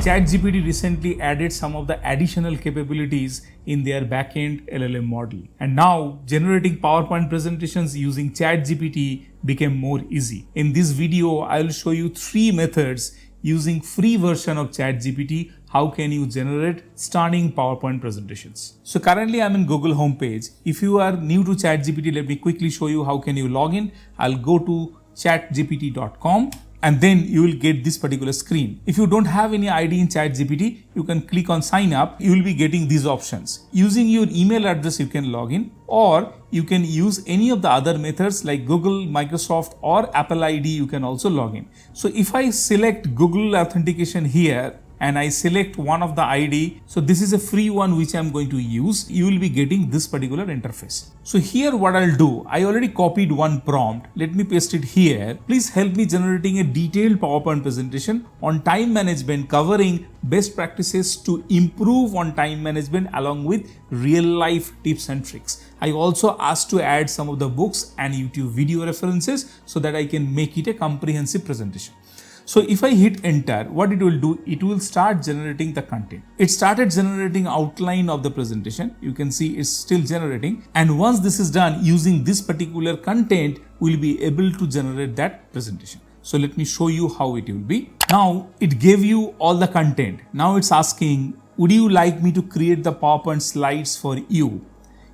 ChatGPT recently added some of the additional capabilities in their backend LLM model. And now generating PowerPoint presentations using ChatGPT became more easy. In this video, I will show you 3 methods using free version of ChatGPT. How can you generate stunning PowerPoint presentations? So currently I'm in Google homepage. If you are new to ChatGPT, let me quickly show you how can you log in. I'll go to chatgpt.com. and then you will get this particular screen. If you don't have any ID in ChatGPT, you can click on sign up. You will be getting these options. Using your email address, you can log in, or you can use any of the other methods like Google, Microsoft, or Apple ID. You can also log in. So if I select Google authentication here, and I select one of the ID. So this is a free one which I'm going to use. You will be getting this particular interface. So here what I'll do, I already copied one prompt. Let me paste it here. Please help me generating a detailed PowerPoint presentation on time management covering best practices to improve on time management along with real life tips and tricks. I also asked to add some of the books and YouTube video references so that I can make it a comprehensive presentation. So if I hit enter, what it will do, it will start generating the content. It started generating outline of the presentation. You can see it's still generating. And once this is done, using this particular content, we'll be able to generate that presentation. So let me show you how it will be. Now it gave you all the content. Now it's asking, would you like me to create the PowerPoint slides for you?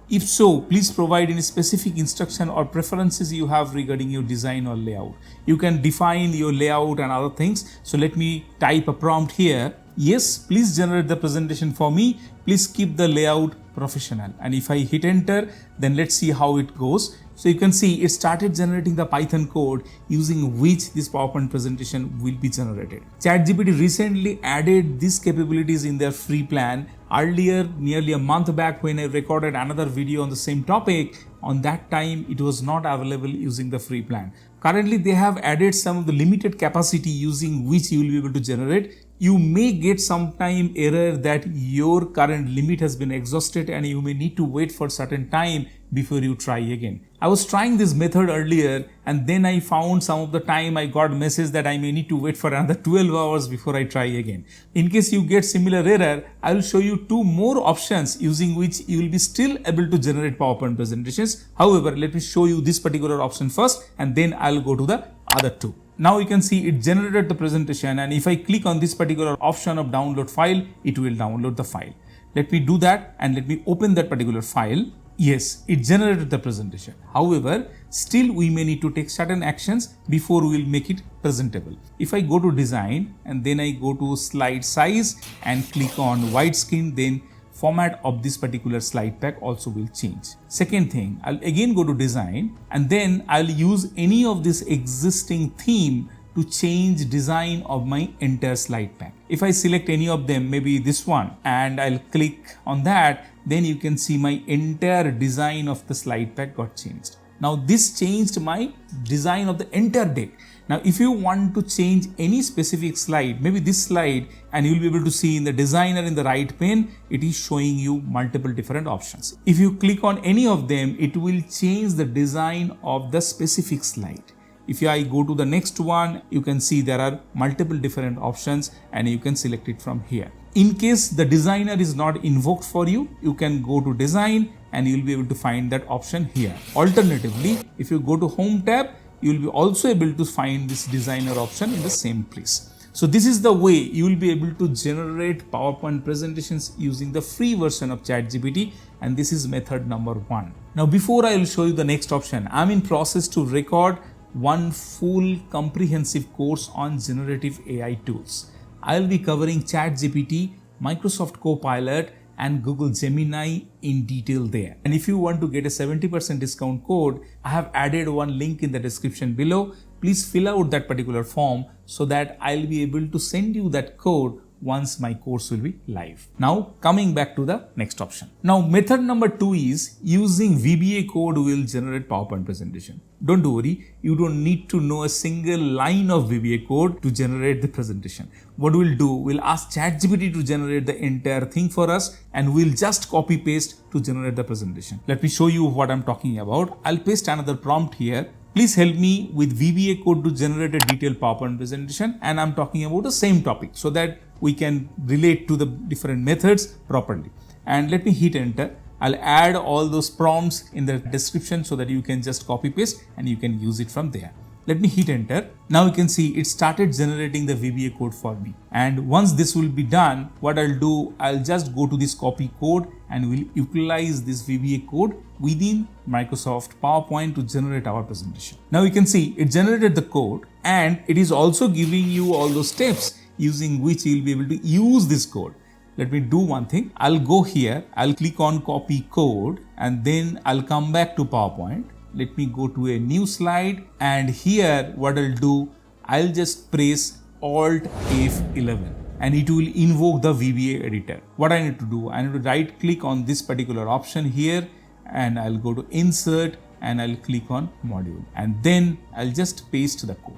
If so, please provide any specific instruction or preferences you have regarding your design or layout. You can define your layout and other things. So let me type a prompt here. Yes, please generate the presentation for me. Please keep the layout professional. And if I hit enter, then let's see how it goes. So you can see it started generating the Python code using which this PowerPoint presentation will be generated. ChatGPT recently added these capabilities in their free plan. Earlier, nearly a month back when I recorded another video on the same topic, on that time it was not available using the free plan. Currently, they have added some of the limited capacity using which you will be able to generate. You may get sometime error that your current limit has been exhausted and you may need to wait for certain time before you try again. I was trying this method earlier and then I found some of the time I got message that I may need to wait for another 12 hours before I try again. In case you get similar error, I will show you 2 more options using which you will be still able to generate PowerPoint presentations. However, let me show you this particular option first and then I'll go to the other 2. Now you can see it generated the presentation, and if I click on this particular option of download file, it will download the file. Let me do that and let me open that particular file. Yes, it generated the presentation. However, still we may need to take certain actions before we will make it presentable. If I go to design and then I go to slide size and click on widescreen, then format of this particular slide pack also will change. Second thing, I'll again go to design and then I'll use any of this existing theme to change design of my entire slide pack. If I select any of them, maybe this one, and I'll click on that, then you can see my entire design of the slide pack got changed. Now this changed my design of the entire deck. Now if you want to change any specific slide, maybe this slide, and you'll be able to see in the designer in the right pane, it is showing you multiple different options. If you click on any of them, it will change the design of the specific slide. If I go to the next one, you can see there are multiple different options and you can select it from here. In case the designer is not invoked for you, you can go to design and you'll be able to find that option here. Alternatively, if you go to home tab, you will be also able to find this designer option in the same place. So this is the way you will be able to generate PowerPoint presentations using the free version of ChatGPT, and this is method number 1. Now before I will show you the next option, I'm in process to record one full comprehensive course on generative AI tools. I'll be covering ChatGPT, Microsoft Copilot, and Google Gemini in detail there. And if you want to get a 70% discount code, I have added one link in the description below. Please fill out that particular form so that I'll be able to send you that code once my course will be live. Now coming back to the next option. Now method number 2 is using VBA code will generate PowerPoint presentation. Don't worry, you don't need to know a single line of VBA code to generate the presentation. What we'll do, we'll ask ChatGPT to generate the entire thing for us and we'll just copy paste to generate the presentation. Let me show you what I'm talking about. I'll paste another prompt here. Please help me with VBA code to generate a detailed PowerPoint presentation, and I'm talking about the same topic so that we can relate to the different methods properly. And let me hit enter. I'll add all those prompts in the description so that you can just copy paste and you can use it from there. Let me hit enter. Now you can see it started generating the VBA code for me. And once this will be done, what I'll do, I'll just go to this copy code and we'll utilize this VBA code within Microsoft PowerPoint to generate our presentation. Now you can see it generated the code and it is also giving you all those steps using which you'll be able to use this code. Let me do one thing. I'll go here, I'll click on copy code and then I'll come back to PowerPoint. Let me go to a new slide and here what I'll do, I'll just press Alt F11 and it will invoke the VBA editor. What I need to do, I need to right click on this particular option here and I'll go to insert and I'll click on module and then I'll just paste the code.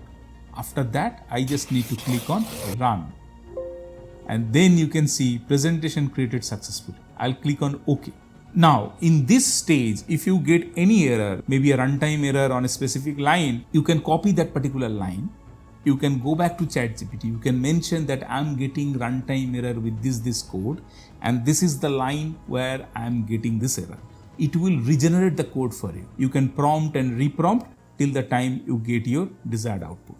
After that, I just need to click on run. And then you can see presentation created successfully. I'll click on OK. Now, in this stage, if you get any error, maybe a runtime error on a specific line, you can copy that particular line. You can go back to ChatGPT. You can mention that I'm getting runtime error with this code. And this is the line where I'm getting this error. It will regenerate the code for you. You can prompt and reprompt till the time you get your desired output.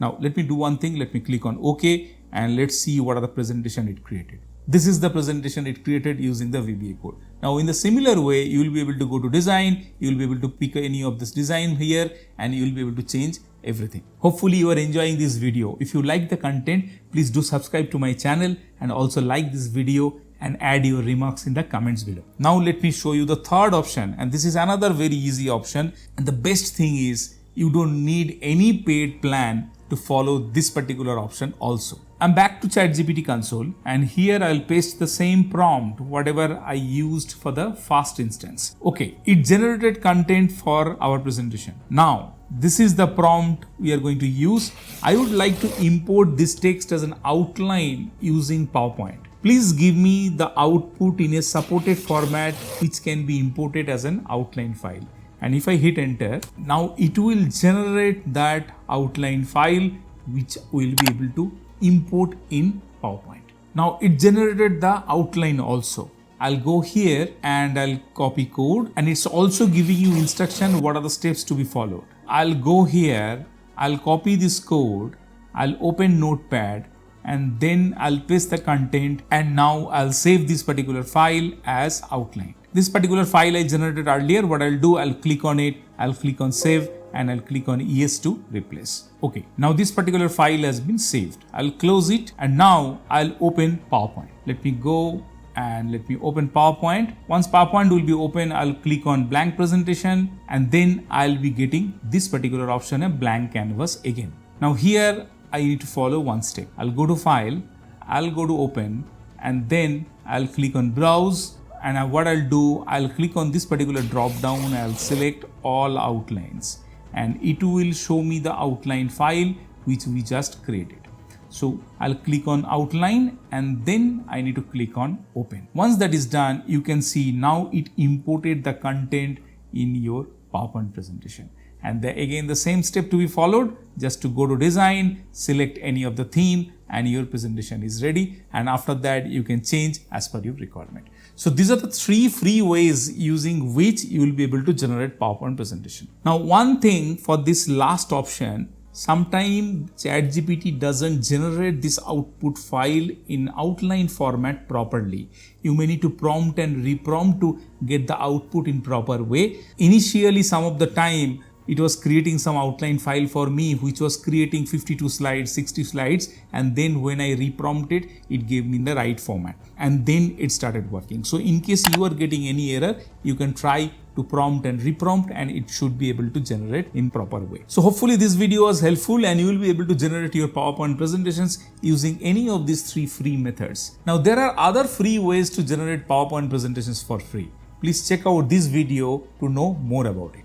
Now, let me do one thing. Let me click on OK. And let's see what are the presentation it created. This is the presentation it created using the VBA code. Now in the similar way, you will be able to go to design, you will be able to pick any of this design here and you will be able to change everything. Hopefully you are enjoying this video. If you like the content, please do subscribe to my channel and also like this video and add your remarks in the comments below. Now let me show you the third option and this is another very easy option and the best thing is you don't need any paid plan to follow this particular option also. I'm back to ChatGPT console and here I'll paste the same prompt whatever I used for the first instance. Okay, it generated content for our presentation. Now this is the prompt we are going to use. I would like to import this text as an outline using PowerPoint. Please give me the output in a supported format which can be imported as an outline file. And if I hit enter, now it will generate that outline file which we'll be able to import in PowerPoint. Now it generated the outline also. I'll go here and I'll copy code and it's also giving you instruction what are the steps to be followed. I'll go here, I'll copy this code, I'll open Notepad and then I'll paste the content and now I'll save this particular file as outline. This particular file I generated earlier, what I'll do, I'll click on it, I'll click on save and I'll click on yes to replace. Okay, now this particular file has been saved. I'll close it and now I'll open PowerPoint. Let me go and let me open PowerPoint. Once PowerPoint will be open, I'll click on blank presentation and then I'll be getting this particular option, a blank canvas again. Now here I need to follow one step. I'll go to file, I'll go to open and then I'll click on browse. And what I'll do, I'll click on this particular drop down, I'll select all outlines and it will show me the outline file which we just created. So I'll click on outline and then I need to click on open. Once that is done, you can see now it imported the content in your PowerPoint presentation. And again the same step to be followed, just to go to design, select any of the theme and your presentation is ready. And after that you can change as per your requirement. So these are the 3 free ways using which you will be able to generate PowerPoint presentation. Now one thing for this last option, sometimes ChatGPT doesn't generate this output file in outline format properly. You may need to prompt and reprompt to get the output in proper way. Initially some of the time it was creating some outline file for me which was creating 52 slides, 60 slides and then when I reprompted it gave me the right format and then it started working. So in case you are getting any error, you can try to prompt and reprompt and it should be able to generate in proper way. So hopefully this video was helpful and you will be able to generate your PowerPoint presentations using any of these 3 free methods. Now there are other free ways to generate PowerPoint presentations for free. Please check out this video to know more about it.